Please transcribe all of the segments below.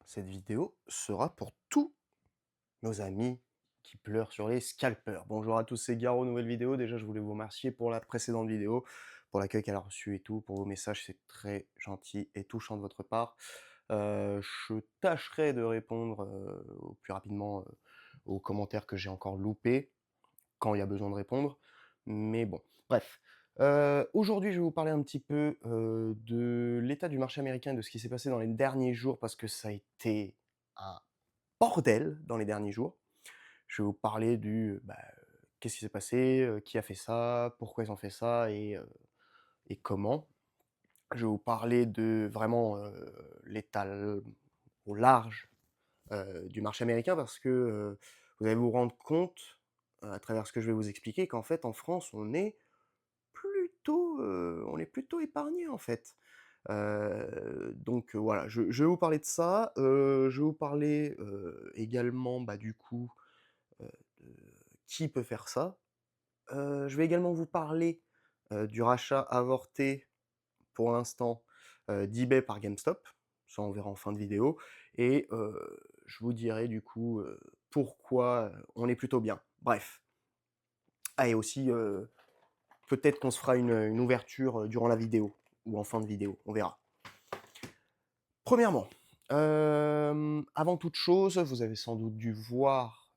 Cette vidéo sera pour tous nos amis qui pleurent sur les scalpers. Bonjour à tous, c'est Garo, nouvelle vidéo. Déjà, je voulais vous remercier pour la précédente vidéo, pour l'accueil qu'elle a reçu et tout, pour vos messages, c'est très gentil et touchant de votre part. Je tâcherai de répondre au plus rapidement aux commentaires que j'ai encore loupés, quand il y a besoin de répondre. Mais bon, bref. Aujourd'hui, je vais vous parler un petit peu de l'état du marché américain et de ce qui s'est passé dans les derniers jours, parce que ça a été un bordel dans les derniers jours. Je vais vous parler qu'est-ce qui s'est passé, qui a fait ça, pourquoi ils ont fait ça et comment. Je vais vous parler de vraiment l'état au large du marché américain parce que vous allez vous rendre compte, à travers ce que je vais vous expliquer, qu'en fait, en France, on est plutôt épargné en fait. Voilà, je vais vous parler de ça. Je vais vous parler également, du coup, de qui peut faire ça. Je vais également vous parler du rachat avorté pour l'instant d'eBay par GameStop. Ça, on verra en fin de vidéo. Et je vous dirai du coup pourquoi on est plutôt bien. Bref. Ah, et aussi, peut-être qu'on se fera une ouverture durant la vidéo ou en fin de vidéo. On verra. Premièrement, avant toute chose, vous avez sans doute dû voir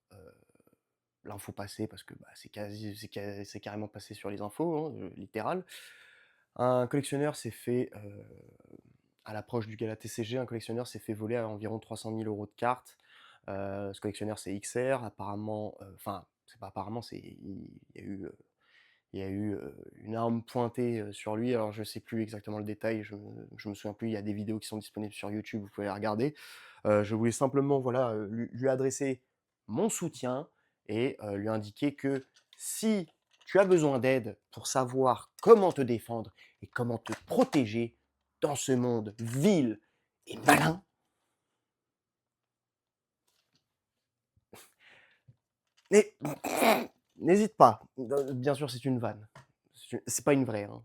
l'info passer parce que c'est carrément passé sur les infos, hein, littéral. Un collectionneur s'est fait, à l'approche du gala TCG, un collectionneur s'est fait voler à environ 300 000 € de cartes. Ce collectionneur, c'est XR. Apparemment, enfin, c'est pas apparemment, il y a eu une arme pointée sur lui. Alors, je sais plus exactement le détail, je me souviens plus. Il y a des vidéos qui sont disponibles sur YouTube, vous pouvez les regarder. Je voulais simplement, voilà, lui adresser mon soutien et lui indiquer que si tu as besoin d'aide pour savoir comment te défendre et comment te protéger dans ce monde vil et malin, mais n'hésite pas. Bien sûr, c'est une vanne. C'est pas une vraie, hein.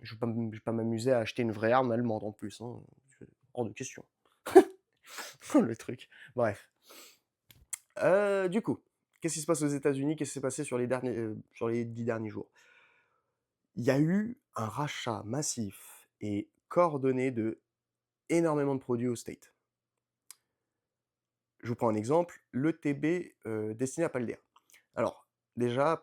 Je vais pas m'amuser à acheter une vraie arme allemande en plus, hein. Hors de question. Le truc. Bref. Du coup, qu'est-ce qui se passe aux États-Unis? Qu'est-ce qui s'est passé sur les 10 derniers jours? Il y a eu un rachat massif et coordonné de énormément de produits aux States. Je vous prends un exemple, l'ETB destiné à Paldea. Alors, déjà,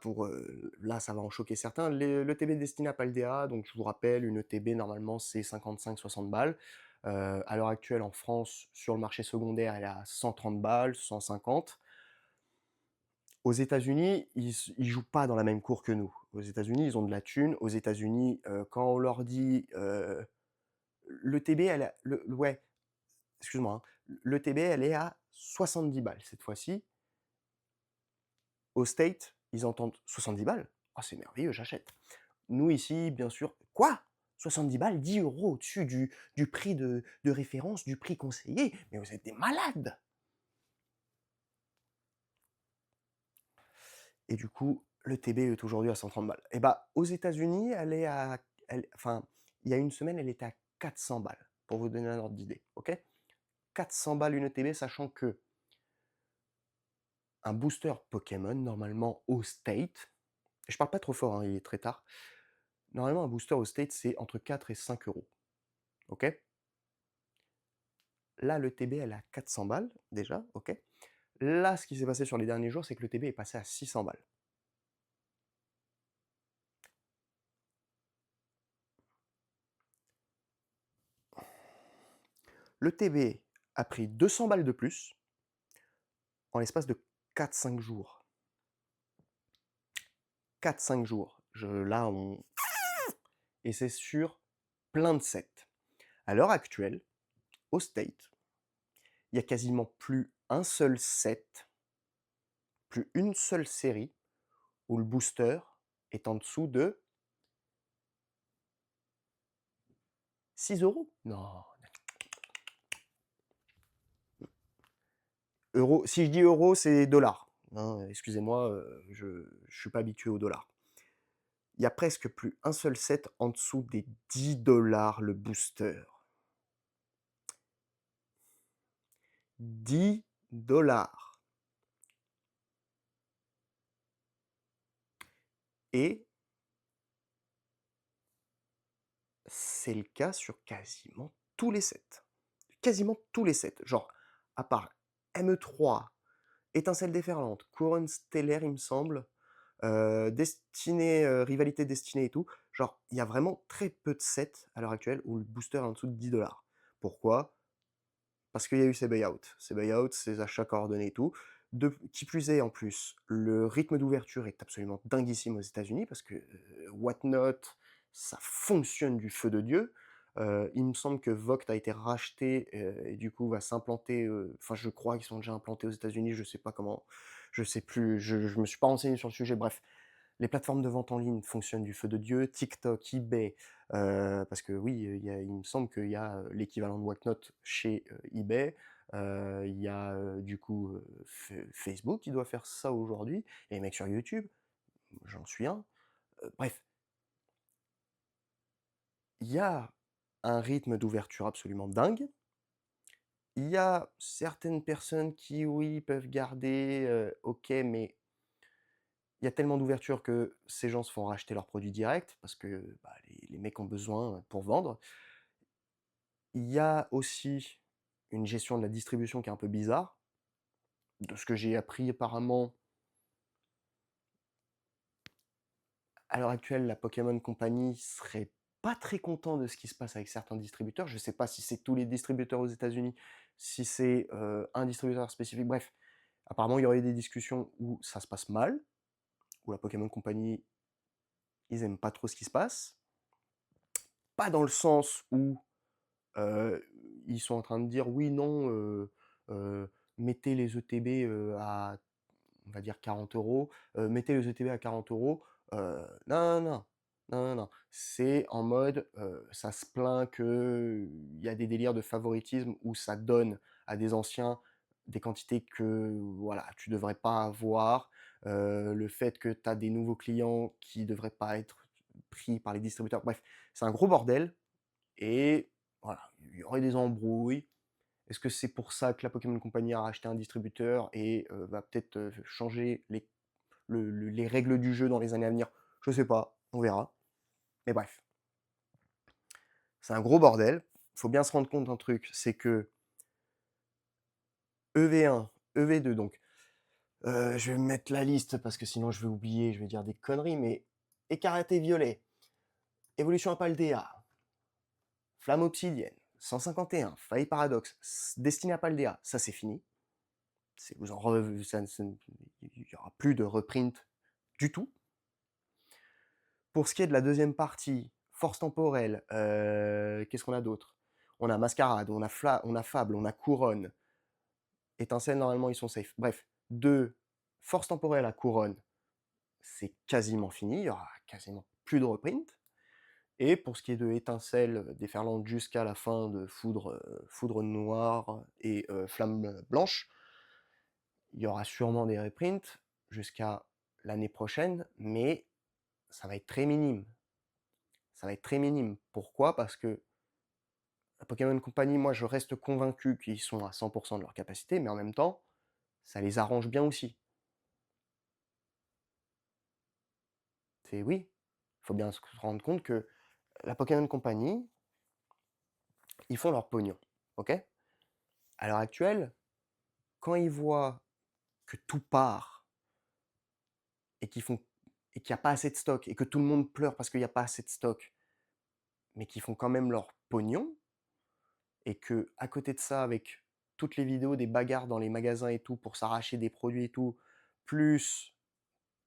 là, ça va en choquer certains, l'ETB destiné à Paldea, donc je vous rappelle, une ETB, normalement, c'est 55-60 balles. À l'heure actuelle, en France, sur le marché secondaire, elle est à 130 balles, 150. Aux États-Unis, ils jouent pas dans la même cour que nous. Aux États-Unis, ils ont de la thune. Aux États-Unis, quand on leur dit l'ETB, ouais, excuse-moi, hein, l'ETB, elle est à 70 balles cette fois-ci. Au State, ils entendent 70 balles. Ah, c'est merveilleux, j'achète. Nous, ici, bien sûr, quoi? 70 balles, 10 € au-dessus du prix de référence, du prix conseillé. Mais vous êtes des malades! Et du coup, le TB est aujourd'hui à 130 balles. Et bah, aux États-Unis, enfin, il y a une semaine, elle était à 400 balles, pour vous donner un ordre d'idée, ok? 400 balles une ETB, sachant que un booster Pokémon, normalement au State, et je parle pas trop fort, hein, il est très tard, normalement un booster au State, c'est entre 4 et 5 euros, ok? Là, le TB, elle est à 400 balles, déjà, ok? Là, ce qui s'est passé sur les derniers jours, c'est que le TB est passé à 600 balles. Le TB a pris 200 balles de plus en l'espace de 4-5 jours. 4-5 jours. Et c'est sur plein de sets. À l'heure actuelle, au State, il n'y a quasiment plus un seul set, plus une seule série, où le booster est en dessous de 6 euros. Non. Si je dis euros, c'est dollars. Hein, excusez-moi, je ne suis pas habitué au dollar. Il y a presque plus un seul set en dessous des 10 $ le booster. $10. Et c'est le cas sur quasiment tous les sets. Quasiment tous les sets. Genre, à part ME3, Étincelle déferlante, Couronne stellaire, il me semble, Destinée, Rivalité destinée et tout. Genre, il y a vraiment très peu de sets à l'heure actuelle où le booster est en dessous de $10. Pourquoi? Parce qu'il y a eu ces buyouts. Ces buyouts, ces achats coordonnés et tout. Qui plus est, en plus, le rythme d'ouverture est absolument dinguissime aux États-Unis parce que Whatnot, ça fonctionne du feu de Dieu. Il me semble que Voct a été racheté et du coup va s'implanter. Enfin, je crois qu'ils sont déjà implantés aux États-Unis. Je sais pas comment. Je sais plus. Je me suis pas renseigné sur le sujet. Bref, les plateformes de vente en ligne fonctionnent du feu de Dieu, TikTok, eBay, parce que oui, il me semble qu'il y a l'équivalent de Whatnot chez eBay. Il y a du coup Facebook qui doit faire ça aujourd'hui, et les mecs sur YouTube, j'en suis un. Bref, il y a un rythme d'ouverture absolument dingue. Il y a certaines personnes qui, oui, peuvent garder, ok, mais il y a tellement d'ouverture que ces gens se font racheter leurs produits directs parce que bah, les mecs ont besoin pour vendre. Il y a aussi une gestion de la distribution qui est un peu bizarre. De ce que j'ai appris apparemment, à l'heure actuelle, la Pokémon Company serait pas très content de ce qui se passe avec certains distributeurs. Je ne sais pas si c'est tous les distributeurs aux États-Unis, si c'est un distributeur spécifique. Bref, apparemment, il y aurait des discussions où ça se passe mal, où la Pokémon Company, ils aiment pas trop ce qui se passe. Pas dans le sens où euh, ils sont en train de dire oui, non, mettez les ETB à, on va dire, 40 €, mettez les ETB à 40 €. Non, non, non, non, non, non. C'est en mode, ça se plaint qu'il y a des délires de favoritisme où ça donne à des anciens des quantités que voilà, tu devrais pas avoir. Le fait que tu as des nouveaux clients qui devraient pas être pris par les distributeurs. Bref, c'est un gros bordel. Et voilà, il y aurait des embrouilles. Est-ce que c'est pour ça que la Pokémon Company a racheté un distributeur et va peut-être changer les règles du jeu dans les années à venir? Je sais pas, on verra. Mais bref, c'est un gros bordel. Il faut bien se rendre compte d'un truc, c'est que EV1, EV2, donc je vais mettre la liste parce que sinon je vais oublier, je vais dire des conneries, mais Écarlate Violet, Évolution Apaldea, Flamme Obsidienne, 151, Faille Paradoxe, Destiné à Paldea, ça c'est fini. Vous en il n'y aura plus de reprint du tout. Pour ce qui est de la deuxième partie, Force temporelle, qu'est-ce qu'on a d'autre? On a Mascarade, on a Fable, on a Couronne. Étincelle, normalement, ils sont safe. Bref, de Force temporelle à Couronne, c'est quasiment fini. Il y aura quasiment plus de reprint. Et pour ce qui est de Étincelle déferlante jusqu'à la fin de Foudre noire et Flamme blanche, il y aura sûrement des reprints jusqu'à l'année prochaine, mais ça va être très minime. Ça va être très minime. Pourquoi? Parce que la Pokémon Company, moi je reste convaincu qu'ils sont à 100% de leur capacité, mais en même temps, ça les arrange bien aussi. C'est oui, il faut bien se rendre compte que la Pokémon Company, ils font leur pognon, ok? À l'heure actuelle, quand ils voient que tout part et qu'ils font et qu'il n'y a pas assez de stock et que tout le monde pleure parce qu'il n'y a pas assez de stock, mais qu'ils font quand même leur pognon, et que à côté de ça, avec toutes les vidéos des bagarres dans les magasins et tout pour s'arracher des produits et tout, plus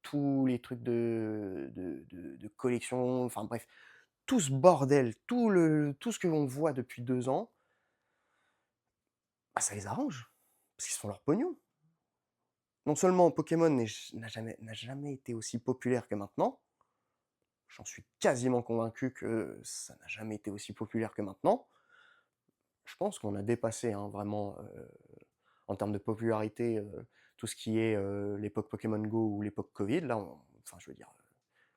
tous les trucs de collection, enfin bref, tout ce bordel, tout ce que l'on voit depuis 2 ans, bah, ça les arrange, parce qu'ils se font leur pognon. Non seulement Pokémon n'a jamais été aussi populaire que maintenant, j'en suis quasiment convaincu que ça n'a jamais été aussi populaire que maintenant. Je pense qu'on a dépassé hein, vraiment en termes de popularité tout ce qui est l'époque Pokémon Go ou l'époque Covid. Là, enfin, je veux dire,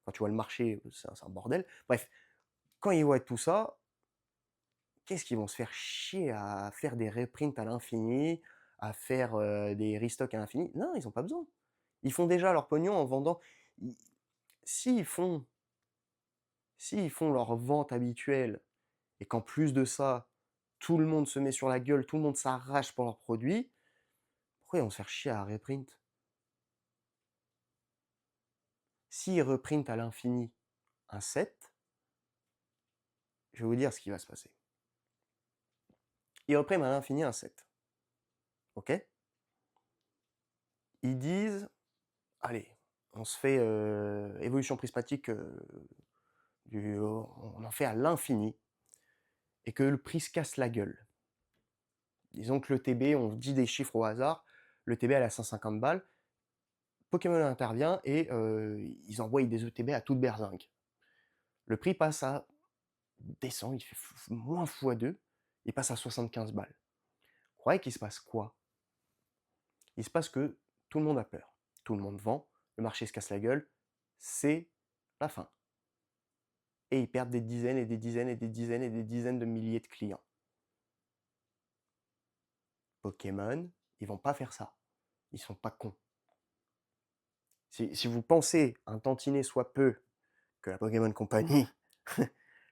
quand tu vois le marché, c'est un bordel. Bref, quand ils voient tout ça, qu'est-ce qu'ils vont se faire chier à faire des reprints à l'infini, à faire, des restocks à l'infini. Non, ils ont pas besoin. Ils font déjà leur pognon en vendant. Ils s'ils font s'ils font leur vente habituelle et qu'en plus de ça, tout le monde se met sur la gueule, tout le monde s'arrache pour leurs produits, pourquoi ils vont se faire chier à reprint? S'ils reprintent à l'infini un set, je vais vous dire ce qui va se passer. Ils reprennent à l'infini un set. OK? Ils disent: «Allez, on se fait, évolution prismatique, on en fait à l'infini» et que le prix se casse la gueule. Disons que le TB, on dit des chiffres au hasard, le TB elle est à 150 balles, Pokémon intervient et ils envoient des ETB à toute berzingue. Le prix passe à descend, il fait moins x2, il passe à 75 balles. Vous croyez qu'il se passe quoi? Il se passe que tout le monde a peur, tout le monde vend, le marché se casse la gueule, c'est la fin. Et ils perdent des dizaines et des dizaines et des dizaines et des dizaines de milliers de clients. Pokémon, ils vont pas faire ça. Ils sont pas cons. Si vous pensez un tantinet soit peu que la Pokémon Company,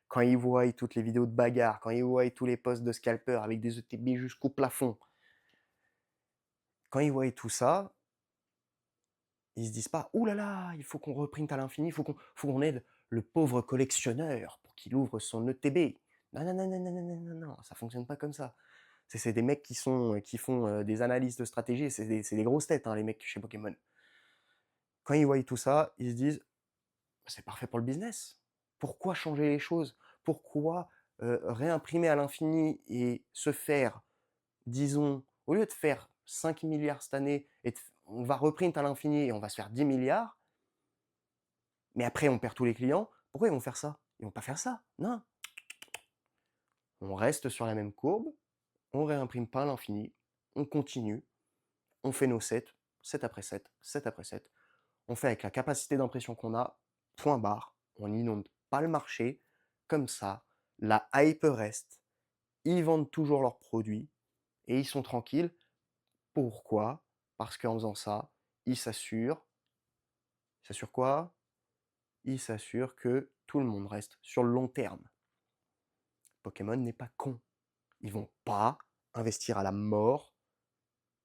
quand ils voient toutes les vidéos de bagarre, quand ils voient tous les posts de scalpers avec des ETB jusqu'au plafond, quand ils voient tout ça, ils se disent pas « Ouh là là, il faut qu'on reprinte à l'infini, il faut qu'on aide le pauvre collectionneur pour qu'il ouvre son ETB. » Non, non, non, non, non, non, non, non, non, ça fonctionne pas comme ça. C'est des mecs qui font des analyses de stratégie, c'est des grosses têtes, hein, les mecs chez Pokémon. Quand ils voient tout ça, ils se disent c'est parfait pour le business. Pourquoi changer les choses? Pourquoi réimprimer à l'infini et se faire, disons, au lieu de faire 5 milliards cette année, et on va reprint à l'infini et on va se faire 10 milliards, mais après on perd tous les clients, pourquoi ils vont faire ça? Ils vont pas faire ça, non. On reste sur la même courbe, on réimprime pas à l'infini, on continue, on fait nos sets, 7 après 7, 7 après 7, on fait avec la capacité d'impression qu'on a, point barre, on n'inonde pas le marché, comme ça, la hype reste, ils vendent toujours leurs produits, et ils sont tranquilles. Pourquoi? Parce qu'en faisant ça, ils s'assurent quoi? Ils s'assurent que tout le monde reste sur le long terme. Pokémon n'est pas con. Ils vont pas investir à la mort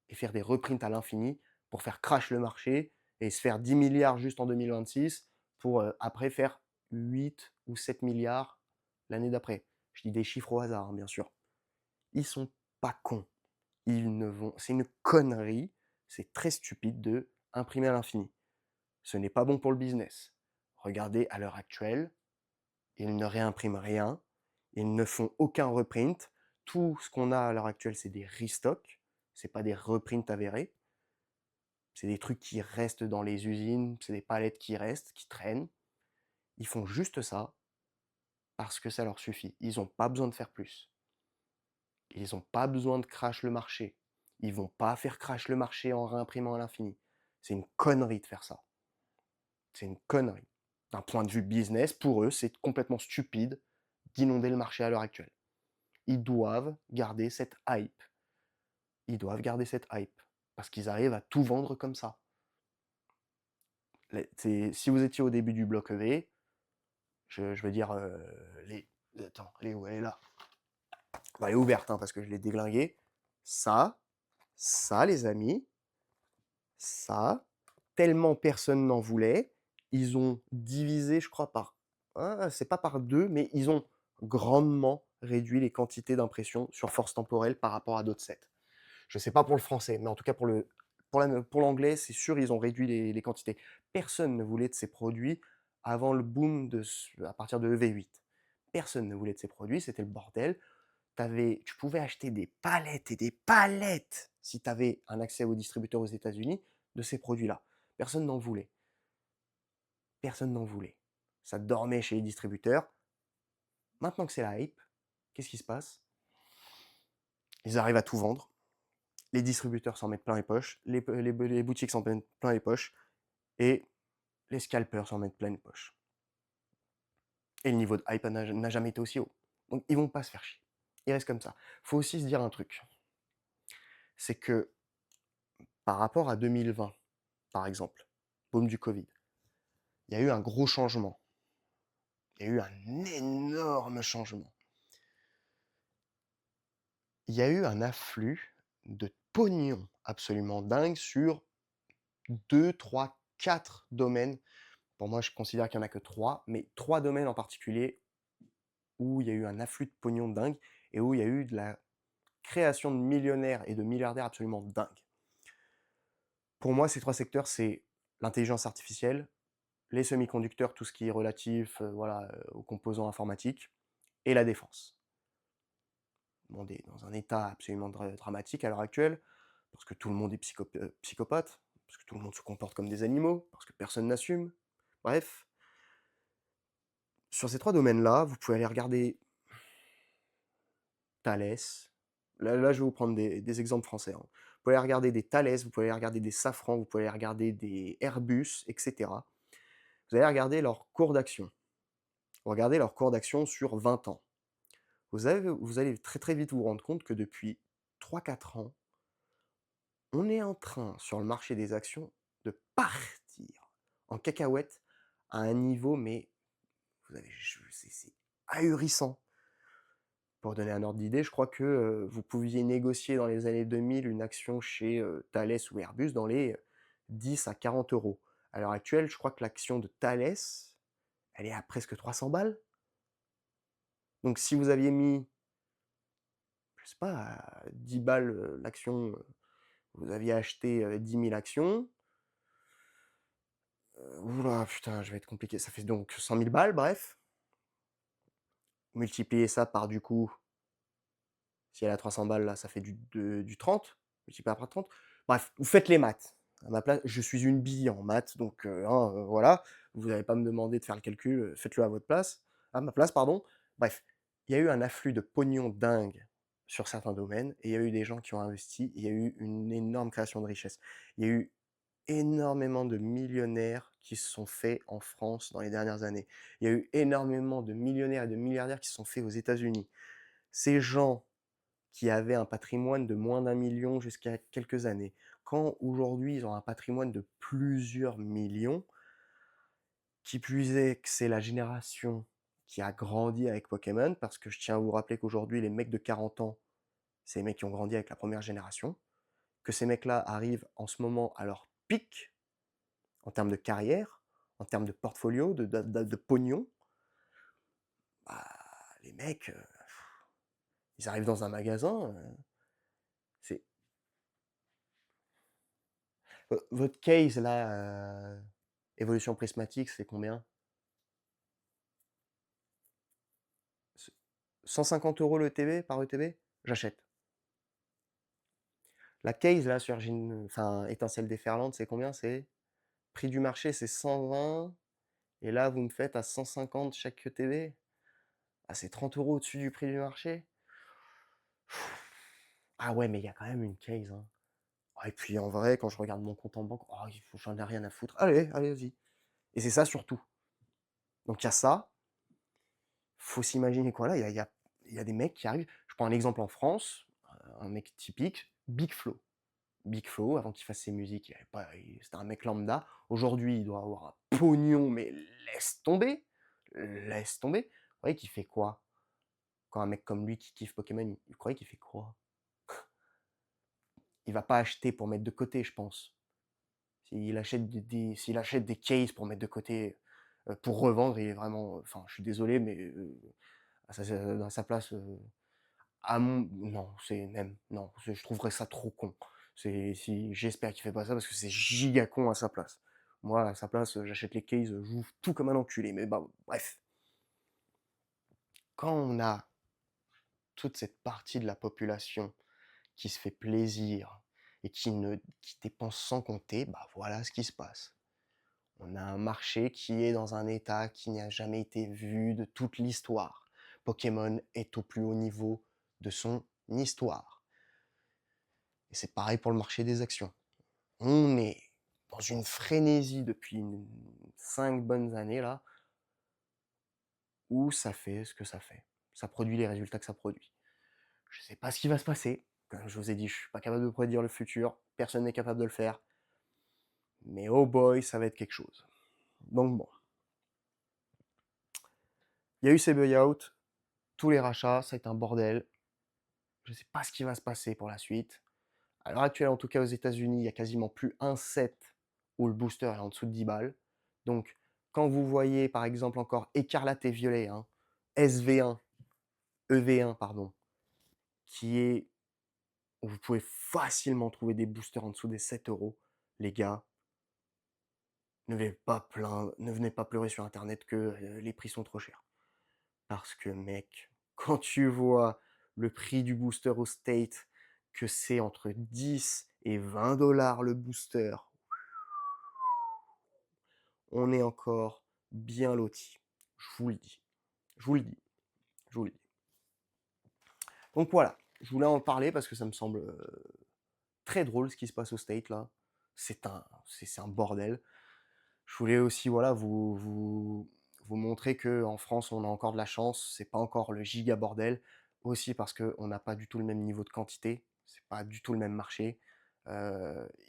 et faire des reprints à l'infini pour faire crash le marché et se faire 10 milliards juste en 2026 pour après faire 8 ou 7 milliards l'année d'après. Je dis des chiffres au hasard, hein, bien sûr. Ils sont pas cons. C'est une connerie, c'est très stupide de imprimer à l'infini. Ce n'est pas bon pour le business. Regardez à l'heure actuelle, ils ne réimpriment rien, ils ne font aucun reprint. Tout ce qu'on a à l'heure actuelle, c'est des restocks, c'est pas des reprints avérés. C'est des trucs qui restent dans les usines, c'est des palettes qui restent, qui traînent. Ils font juste ça parce que ça leur suffit. Ils n'ont pas besoin de faire plus. Ils n'ont pas besoin de crash le marché. Ils vont pas faire crash le marché en réimprimant à l'infini. C'est une connerie de faire ça. C'est une connerie. D'un point de vue business, pour eux, c'est complètement stupide d'inonder le marché à l'heure actuelle. Ils doivent garder cette hype. Ils doivent garder cette hype. Parce qu'ils arrivent à tout vendre comme ça. Si vous étiez au début du bloc EV, je veux dire, attends, elle est où? Elle est là. Bah, elle est ouverte, hein, parce que je l'ai déglinguée. Ça, les amis, ça, tellement personne n'en voulait, ils ont divisé, je crois, par... Ah, c'est pas par deux, mais ils ont grandement réduit les quantités d'impression sur force temporelle par rapport à d'autres sets. Je sais pas pour le français, mais en tout cas pour l'anglais, c'est sûr, ils ont réduit les quantités. Personne ne voulait de ces produits avant le boom à partir de EV8. Personne ne voulait de ces produits, c'était le bordel. Tu pouvais acheter des palettes et des palettes si tu avais un accès aux distributeurs aux États-Unis de ces produits-là. Personne n'en voulait. Personne n'en voulait. Ça dormait chez les distributeurs. Maintenant que c'est la hype, qu'est-ce qui se passe? Ils arrivent à tout vendre. Les distributeurs s'en mettent plein les poches, les boutiques s'en mettent plein les poches, et les scalpers s'en mettent plein les poches. Et le niveau de hype n'a jamais été aussi haut. Donc ils vont pas se faire chier. Ils restent comme ça. Faut aussi se dire un truc. C'est que par rapport à 2020, par exemple, boom du Covid, il y a eu un gros changement. Il y a eu un énorme changement. Il y a eu un afflux de pognon absolument dingue sur 2, 3, 4 domaines. Pour moi, je considère qu'il y en a que 3, mais 3 domaines en particulier où il y a eu un afflux de pognon dingue et où il y a eu de la création de millionnaires et de milliardaires absolument dingues. Pour moi, ces 3 secteurs, c'est l'intelligence artificielle, les semi-conducteurs, tout ce qui est relatif, voilà, aux composants informatiques et la défense. On est dans un état absolument dramatique à l'heure actuelle, parce que tout le monde est psychopathe, parce que tout le monde se comporte comme des animaux, parce que personne n'assume. Bref, sur ces 3 domaines-là, vous pouvez aller regarder Thales. Là, je vais vous prendre des exemples français, hein. Vous pouvez aller regarder des Thales, vous pouvez aller regarder des Safran, vous pouvez aller regarder des Airbus, etc. Vous allez regarder leur cours d'action. Regardez leur cours d'action sur 20 ans. Vous allez très très vite vous rendre compte que depuis 3-4 ans, on est en train, sur le marché des actions, de partir en cacahuète à un niveau, mais vous avez, c'est ahurissant. Pour donner un ordre d'idée, je crois que vous pouviez négocier dans les années 2000 une action chez Thales ou Airbus dans les 10 à 40 euros. À l'heure actuelle, je crois que l'action de Thales, elle est à presque 300 balles. Donc si vous aviez mis, je sais pas, à 10 balles l'action, vous aviez acheté 10 000 actions, oula, putain, je vais être compliqué, ça fait donc 100 000 balles, bref. Multipliez ça par du coup, si elle est à 300 balles, là, ça fait du 30, multiplié par 30. Bref, vous faites les maths. À ma place, je suis une bille en maths, donc hein, voilà, vous n'allez pas me demander de faire le calcul, faites-le à votre place, à ma place, pardon. Bref, il y a eu un afflux de pognon dingue sur certains domaines, et il y a eu des gens qui ont investi, il y a eu une énorme création de richesse. Il y a eu énormément de millionnaires qui se sont faits en France dans les dernières années. Il y a eu énormément de millionnaires et de milliardaires qui se sont faits aux États-Unis. Ces gens qui avaient un patrimoine de moins d'1 million jusqu'à quelques années, quand aujourd'hui ils ont un patrimoine de plusieurs millions, qui plus est que c'est la génération qui a grandi avec Pokémon, parce que je tiens à vous rappeler qu'aujourd'hui les mecs de 40 ans, c'est les mecs qui ont grandi avec la première génération, que ces mecs-là arrivent en ce moment à leur pic en termes de carrière, en termes de portfolio, de pognon. Bah, les mecs, ils arrivent dans un magasin, c'est votre case là, évolution prismatique, c'est combien? 150 € le ETB par ETB? J'achète. La case là sur enfin, étincelle déferlante, c'est combien? C'est prix du marché, c'est 120, et là vous me faites à 150 chaque ETB? Ah, c'est 30 € au-dessus du prix du marché? Ah ouais, mais il y a quand même une case, hein. Ah, et puis en vrai, quand je regarde mon compte en banque, oh, j'en ai rien à foutre. Allez, allez, vas-y. Et c'est ça surtout. Donc il y a ça. Faut s'imaginer quoi là, il y a des mecs qui arrivent. Je prends un exemple en France, un mec typique, Big Flo. Big Flo, avant qu'il fasse ses musiques, c'était un mec lambda. Aujourd'hui, il doit avoir un pognon, mais laisse tomber. Laisse tomber. Vous croyez qu'il fait quoi? Quand un mec comme lui qui kiffe Pokémon, vous croyez qu'il fait quoi? Il va pas acheter pour mettre de côté, je pense. S'il achète des cases pour mettre de côté, pour revendre, il est vraiment, enfin, je suis désolé, mais à sa place, non, c'est même, non, je trouverais ça trop con. Si, j'espère qu'il fait pas ça parce que c'est giga con à sa place. Moi, à sa place, j'achète les cases, j'ouvre tout comme un enculé. Mais bah, bref. Quand on a toute cette partie de la population qui se fait plaisir et qui dépense sans compter, bah voilà ce qui se passe. On a un marché qui est dans un état qui n'a jamais été vu de toute l'histoire. Pokémon est au plus haut niveau de son histoire. Et c'est pareil pour le marché des actions. On est dans une frénésie depuis 5 bonnes années là, où ça fait ce que ça fait. Ça produit les résultats que ça produit. Je sais pas ce qui va se passer. Comme je vous ai dit, je suis pas capable de prédire le futur, personne n'est capable de le faire, mais oh boy, ça va être quelque chose. Donc bon, il y a eu ces buy-out, tous les rachats, ça a été un bordel. Je sais pas ce qui va se passer pour la suite. À l'heure actuelle, en tout cas aux États-Unis, il y a quasiment plus un set où le booster est en dessous de 10 balles. Donc, quand vous voyez par exemple encore écarlate et violet, hein, SV1, EV1, pardon, qui est où vous pouvez facilement trouver des boosters en dessous des 7 euros, les gars, ne venez pas pleurer sur internet que les prix sont trop chers. Parce que, mec, quand tu vois le prix du booster au State, que c'est entre 10 et 20 dollars le booster, on est encore bien loti. Je vous le dis. Je vous le dis. Je vous le dis. Donc voilà, je voulais en parler parce que ça me semble très drôle ce qui se passe au State là. C'est un bordel. Je voulais aussi voilà, vous montrer qu'en France, on a encore de la chance. C'est pas encore le giga bordel. Aussi parce qu'on n'a pas du tout le même niveau de quantité. C'est pas du tout le même marché.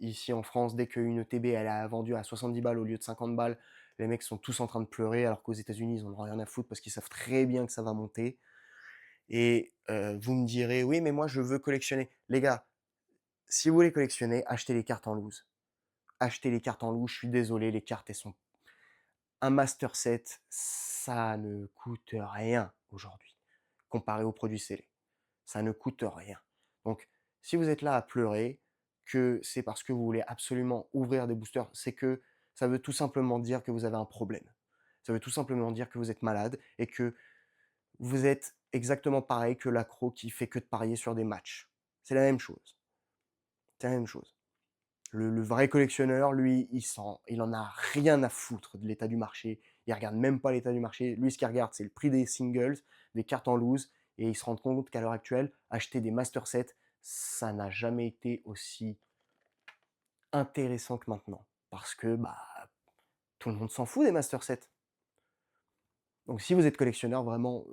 Ici en France, dès qu'une ETB elle a vendu à 70 balles au lieu de 50 balles, les mecs sont tous en train de pleurer, alors qu'aux États-Unis, ils en ont rien à foutre parce qu'ils savent très bien que ça va monter. Et vous me direz, oui, mais moi je veux collectionner. Les gars, si vous voulez collectionner, achetez les cartes en loose. Achetez les cartes en loose, je suis désolé, les cartes elles sont un master set, ça ne coûte rien aujourd'hui, comparé aux produits scellés. Ça ne coûte rien. Donc, si vous êtes là à pleurer, que c'est parce que vous voulez absolument ouvrir des boosters, c'est que ça veut tout simplement dire que vous avez un problème. Ça veut tout simplement dire que vous êtes malade et que vous êtes exactement pareil que l'accro qui fait que de parier sur des matchs. C'est la même chose. C'est la même chose. Le vrai collectionneur, lui, il en a rien à foutre de l'état du marché. Il regarde même pas l'état du marché. Lui, ce qu'il regarde, c'est le prix des singles, des cartes en loose, et il se rend compte qu'à l'heure actuelle, acheter des master sets, ça n'a jamais été aussi intéressant que maintenant. Parce que bah, tout le monde s'en fout des master sets. Donc si vous êtes collectionneur, vraiment,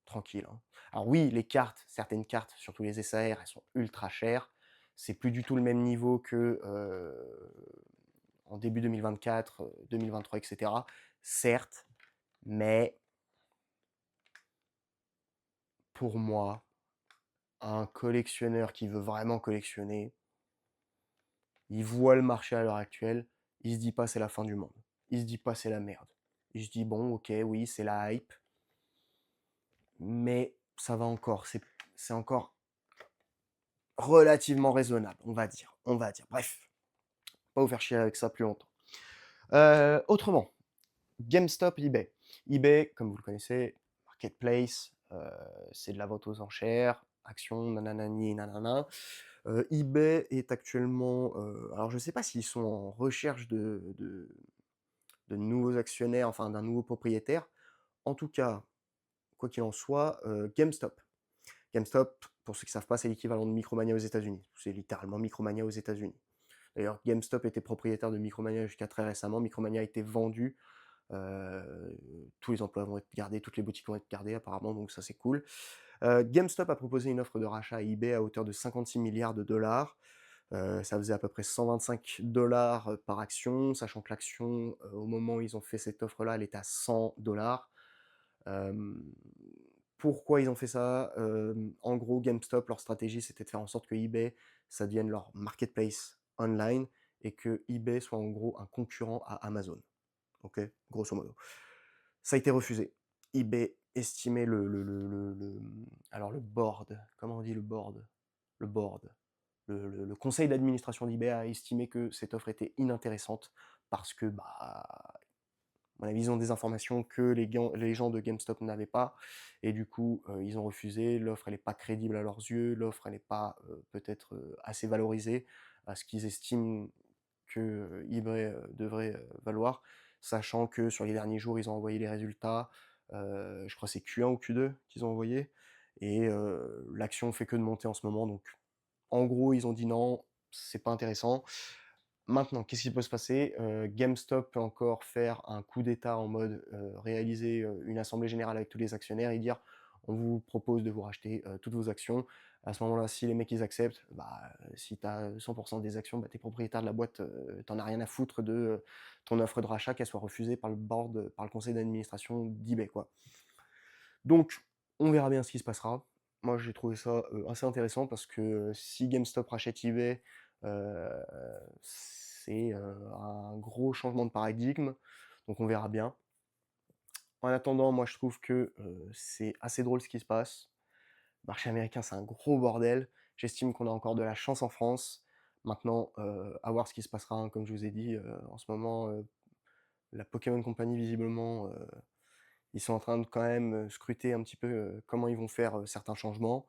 tranquille, hein. Alors oui, les cartes, certaines cartes, surtout les SAR, elles sont ultra chères. C'est plus du tout le même niveau que en début 2024, 2023, etc. Certes, mais pour moi, un collectionneur qui veut vraiment collectionner, il voit le marché à l'heure actuelle, il se dit pas c'est la fin du monde. Il se dit pas c'est la merde. Il se dit bon, ok, oui, c'est la hype, mais ça va encore, c'est encore relativement raisonnable, on va dire. On va dire. Bref, pas vous faire chier avec ça plus longtemps. Autrement, GameStop, eBay. eBay, comme vous le connaissez, marketplace, c'est de la vente aux enchères, actions, nananani, nanana. eBay est actuellement, alors je ne sais pas s'ils sont en recherche de nouveaux actionnaires, enfin d'un nouveau propriétaire. En tout cas, quoi qu'il en soit, GameStop. GameStop, pour ceux qui ne savent pas, c'est l'équivalent de Micromania aux États-Unis. C'est littéralement Micromania aux États-Unis. D'ailleurs, GameStop était propriétaire de Micromania jusqu'à très récemment. Micromania a été vendu. Tous les emplois vont être gardés, toutes les boutiques vont être gardées apparemment, donc ça c'est cool. GameStop a proposé une offre de rachat à eBay à hauteur de 56 milliards de dollars. Ça faisait à peu près 125 dollars par action, sachant que l'action, au moment où ils ont fait cette offre-là, elle était à 100 dollars. Pourquoi ils ont fait ça? En gros, GameStop, leur stratégie, c'était de faire en sorte que eBay, ça devienne leur marketplace online et que eBay soit en gros un concurrent à Amazon. Ok, grosso modo. Ça a été refusé. eBay estimait alors le board, comment on dit le board? Le board. Le conseil d'administration d'eBay a estimé que cette offre était inintéressante parce que, bah, à mon avis, ils ont des informations que les gens de GameStop n'avaient pas, et du coup, ils ont refusé. L'offre, elle n'est pas crédible à leurs yeux, l'offre, elle n'est pas peut-être assez valorisée à ce qu'ils estiment que eBay devrait valoir, sachant que sur les derniers jours, ils ont envoyé les résultats, je crois que c'est Q1 ou Q2 qu'ils ont envoyé, et l'action fait que de monter en ce moment, donc en gros, ils ont dit non, c'est pas intéressant. Maintenant, qu'est-ce qui peut se passer? GameStop peut encore faire un coup d'état en mode réaliser une assemblée générale avec tous les actionnaires et dire on vous propose de vous racheter toutes vos actions. À ce moment-là, si les mecs ils acceptent, bah, si tu as 100% des actions, bah, tu es propriétaire de la boîte, tu en as rien à foutre de ton offre de rachat, qu'elle soit refusée par le board, par le conseil d'administration d'eBay, quoi. Donc, on verra bien ce qui se passera. Moi, j'ai trouvé ça assez intéressant parce que si GameStop rachète eBay, c'est un gros changement de paradigme. Donc, on verra bien. En attendant, moi, je trouve que c'est assez drôle ce qui se passe. Le marché américain, c'est un gros bordel. J'estime qu'on a encore de la chance en France. Maintenant, à voir ce qui se passera, hein. Comme je vous ai dit, en ce moment, la Pokémon Company, visiblement, ils sont en train de quand même scruter un petit peu comment ils vont faire certains changements.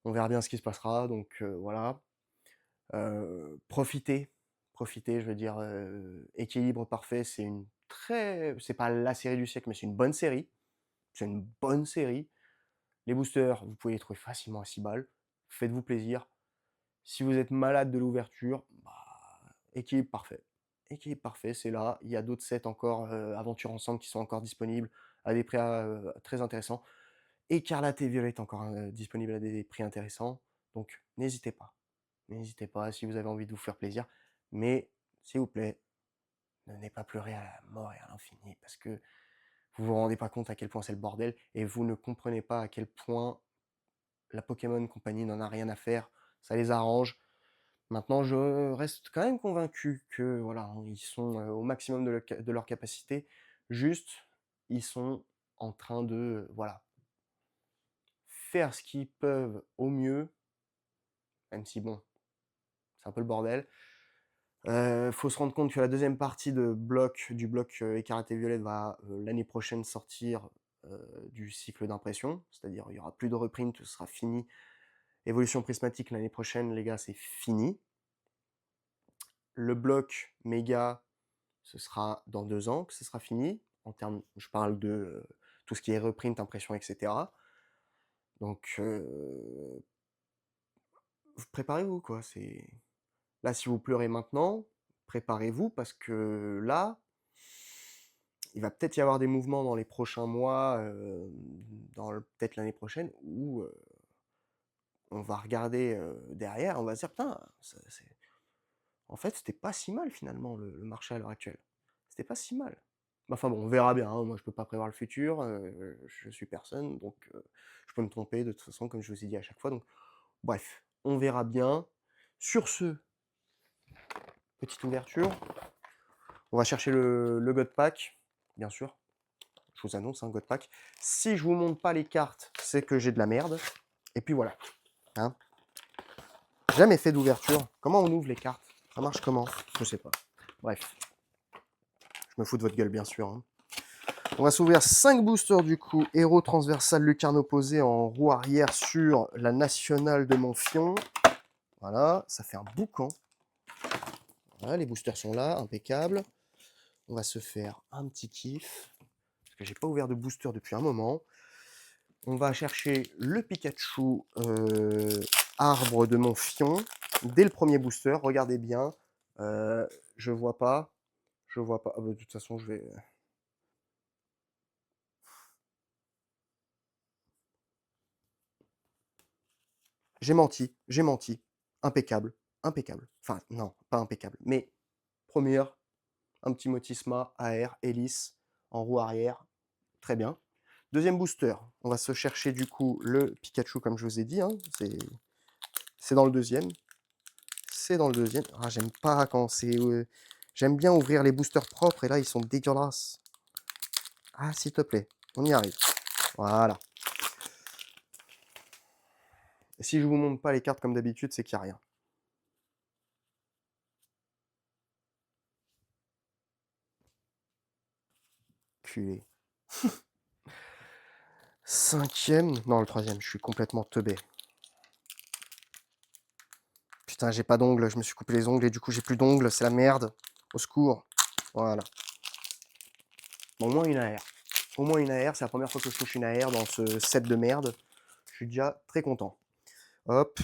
On verra bien ce qui se passera, donc voilà. Profitez, profitez, je veux dire, Équilibre Parfait, c'est pas la série du siècle, mais c'est une bonne série. C'est une bonne série. Les boosters, vous pouvez les trouver facilement à 6 balles. Faites-vous plaisir. Si vous êtes malade de l'ouverture, bah, Équilibre Parfait. Équilibre Parfait, c'est là. Il y a d'autres sets encore, Aventure Ensemble, qui sont encore disponibles à des prix très intéressants. Écarlate et Violette encore disponible à des prix intéressants. Donc n'hésitez pas. N'hésitez pas si vous avez envie de vous faire plaisir. Mais s'il vous plaît, ne venez pas pleurer à la mort et à l'infini parce que vous vous rendez pas compte à quel point c'est le bordel et vous ne comprenez pas à quel point la Pokémon Company n'en a rien à faire. Ça les arrange. Maintenant, je reste quand même convaincu que voilà, hein, ils sont au maximum de leur capacité. Juste, ils sont en train de voilà, faire ce qu'ils peuvent au mieux, même si bon, c'est un peu le bordel. Faut se rendre compte que la deuxième partie du bloc Écarlate et Violette va l'année prochaine sortir du cycle d'impression, c'est-à-dire il n'y aura plus de reprint, ce sera fini. Évolution prismatique l'année prochaine, les gars, c'est fini. Le bloc méga, ce sera dans 2 ans que ce sera fini. En termes, je parle de tout ce qui est reprint, impression, etc. Donc, préparez-vous, quoi. Là, si vous pleurez maintenant, préparez-vous parce que là, il va peut-être y avoir des mouvements dans les prochains mois, peut-être l'année prochaine, où on va regarder derrière, on va se dire, putain, en fait, c'était pas si mal finalement le marché à l'heure actuelle. C'était pas si mal. Enfin bon, on verra bien, hein. Moi, je peux pas prévoir le futur, je suis personne, donc je peux me tromper de toute façon, comme je vous ai dit à chaque fois. Donc, bref, on verra bien. Sur ce, petite ouverture. On va chercher le God Pack, bien sûr. Je vous annonce un God Pack. Si je vous montre pas les cartes, c'est que j'ai de la merde. Et puis voilà. Hein. Jamais fait d'ouverture. Comment on ouvre les cartes? Ça marche comment? Je sais pas. Bref. Je me fous de votre gueule, bien sûr. Hein. On va s'ouvrir 5 boosters du coup. Héros transversal lucarne opposé en roue arrière sur la nationale de Montfion. Voilà, ça fait un boucan. Voilà, les boosters sont là, impeccable. On va se faire un petit kiff. Parce que j'ai pas ouvert de booster depuis un moment. On va chercher le Pikachu arbre de Montfion dès le premier booster. Regardez bien. Je vois pas. Je vois pas. Ah bah, de toute façon, je vais. J'ai menti. J'ai menti. Impeccable. Impeccable. Enfin, non, pas impeccable. Mais première, un petit Motisma AR, hélice, en roue arrière. Très bien. Deuxième booster. On va se chercher du coup le Pikachu, comme je vous ai dit. Hein. C'est dans le deuxième. C'est dans le deuxième. Ah, j'aime pas quand c'est. J'aime bien ouvrir les boosters propres et là ils sont dégueulasses. Ah, s'il te plaît, on y arrive. Voilà. Et si je vous montre pas les cartes comme d'habitude, c'est qu'il n'y a rien. Culé. Cinquième. Non, le troisième, je suis complètement teubé. Putain, j'ai pas d'ongles, je me suis coupé les ongles et du coup j'ai plus d'ongles, c'est la merde. Au secours. Voilà. Bon, au moins une AR. Au moins une AR, c'est la première fois que je touche une AR dans ce set de merde. Je suis déjà très content. Hop.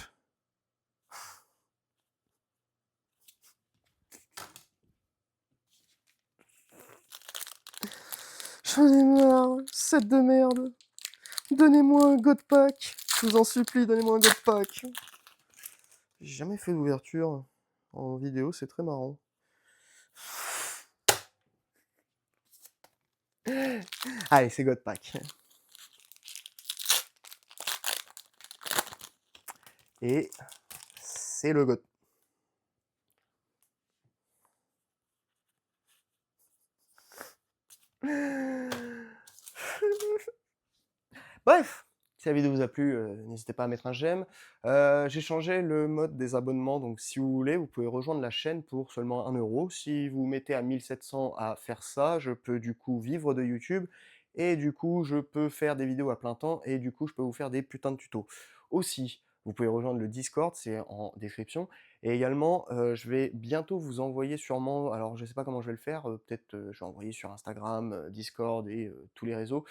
J'en ai marre, set de merde. Donnez-moi un God Pack. Je vous en supplie, donnez-moi un God Pack. J'ai jamais fait d'ouverture en vidéo, c'est très marrant. Allez, c'est God Pack. Et c'est le God. Bref, si la vidéo vous a plu, n'hésitez pas à mettre un j'aime. J'ai changé le mode des abonnements, donc si vous voulez, vous pouvez rejoindre la chaîne pour seulement 1 €. Si vous mettez à 1700 à faire ça, je peux du coup vivre de YouTube et du coup je peux faire des vidéos à plein temps et du coup je peux vous faire des putains de tutos. Aussi, vous pouvez rejoindre le Discord, c'est en description. Et également, je vais bientôt vous envoyer sûrement, alors je sais pas comment je vais le faire, peut-être je vais envoyer sur Instagram, Discord et tous les réseaux.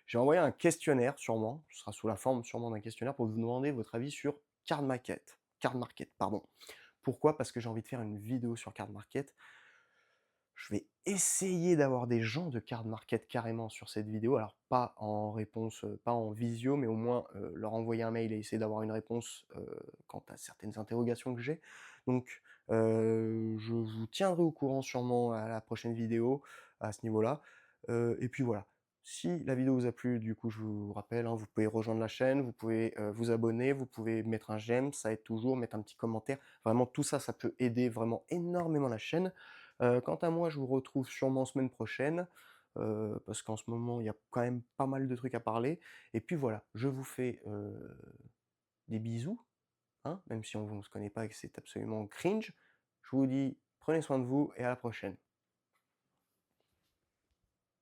J'ai envoyé un questionnaire sûrement, ce sera sous la forme sûrement d'un questionnaire pour vous demander votre avis sur Card Market. Card Market, pardon. Pourquoi? Parce que j'ai envie de faire une vidéo sur Card Market. Je vais essayer d'avoir des gens de Card Market carrément sur cette vidéo, alors pas en réponse, pas en visio, mais au moins leur envoyer un mail et essayer d'avoir une réponse quant à certaines interrogations que j'ai. Donc je vous tiendrai au courant sûrement à la prochaine vidéo à ce niveau-là. Et puis voilà. Si la vidéo vous a plu, du coup, je vous rappelle, hein, vous pouvez rejoindre la chaîne, vous pouvez vous abonner, vous pouvez mettre un j'aime, ça aide toujours, mettre un petit commentaire. Vraiment, tout ça, ça peut aider vraiment énormément la chaîne. Quant à moi, je vous retrouve sûrement semaine prochaine, parce qu'en ce moment, il y a quand même pas mal de trucs à parler. Et puis voilà, je vous fais des bisous, hein, même si on ne se connaît pas et que c'est absolument cringe. Je vous dis, prenez soin de vous et à la prochaine.